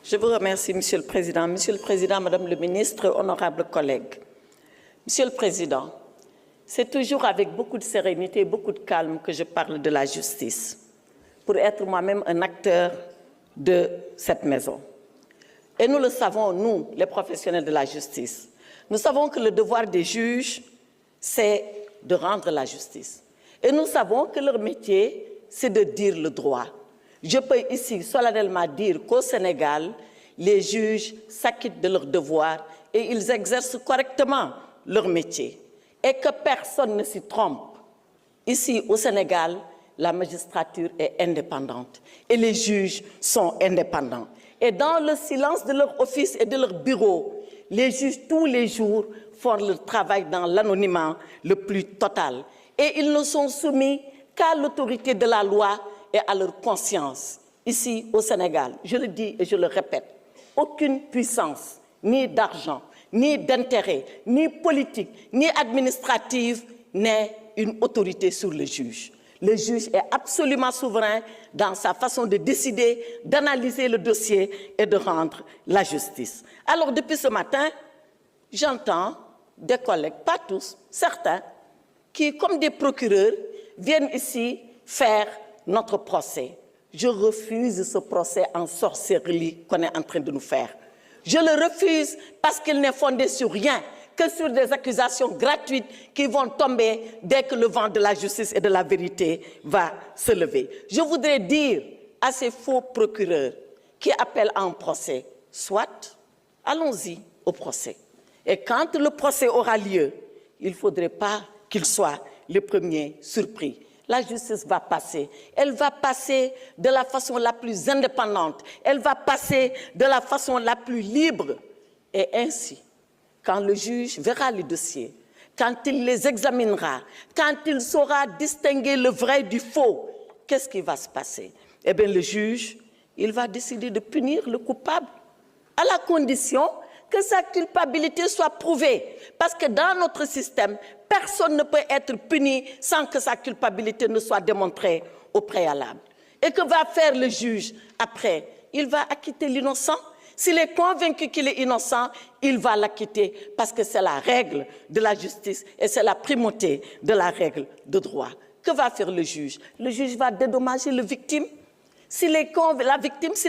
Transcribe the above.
Je vous remercie, Monsieur le Président. Monsieur le Président, Madame le Ministre, honorables collègues. Monsieur le Président, c'est toujours avec beaucoup de sérénité et beaucoup de calme que je parle de la justice, pour être moi-même un acteur de cette maison. Et nous le savons, nous, les professionnels de la justice. Nous savons que le devoir des juges, c'est de rendre la justice. Et nous savons que leur métier, c'est de dire le droit. Je peux ici solennellement dire qu'au Sénégal, les juges s'acquittent de leurs devoirs et ils exercent correctement leur métier. Et que personne ne s'y trompe. Ici, au Sénégal, la magistrature est indépendante et les juges sont indépendants. Et dans le silence de leur office et de leur bureau, les juges, tous les jours, font leur travail dans l'anonymat le plus total. Et ils ne sont soumis qu'à l'autorité de la loi et à leur conscience. Ici, au Sénégal, je le dis et je le répète, aucune puissance, ni d'argent, ni d'intérêt, ni politique, ni administrative n'est une autorité sur le juge. Le juge est absolument souverain dans sa façon de décider, d'analyser le dossier et de rendre la justice. Alors, depuis ce matin, j'entends des collègues, pas tous, certains, qui, comme des procureurs, viennent ici faire notre procès. Je refuse ce procès en sorcellerie qu'on est en train de nous faire. Je le refuse parce qu'il n'est fondé sur rien, que sur des accusations gratuites qui vont tomber dès que le vent de la justice et de la vérité va se lever. Je voudrais dire à ces faux procureurs qui appellent à un procès, soit, allons-y au procès. Et quand le procès aura lieu, il ne faudrait pas qu'ils soient les premiers surpris. La justice va passer. Elle va passer de la façon la plus indépendante. Elle va passer de la façon la plus libre. Et ainsi, quand le juge verra les dossiers, quand il les examinera, quand il saura distinguer le vrai du faux, qu'est-ce qui va se passer? Eh bien, le juge, il va décider de punir le coupable, à la condition que sa culpabilité soit prouvée. Parce que dans notre système, personne ne peut être puni sans que sa culpabilité ne soit démontrée au préalable. Et que va faire le juge après? Il va acquitter l'innocent. S'il est convaincu qu'il est innocent, il va l'acquitter parce que c'est la règle de la justice et c'est la primauté de la règle de droit. Que va faire le juge? Le juge va dédommager la victime. La victime,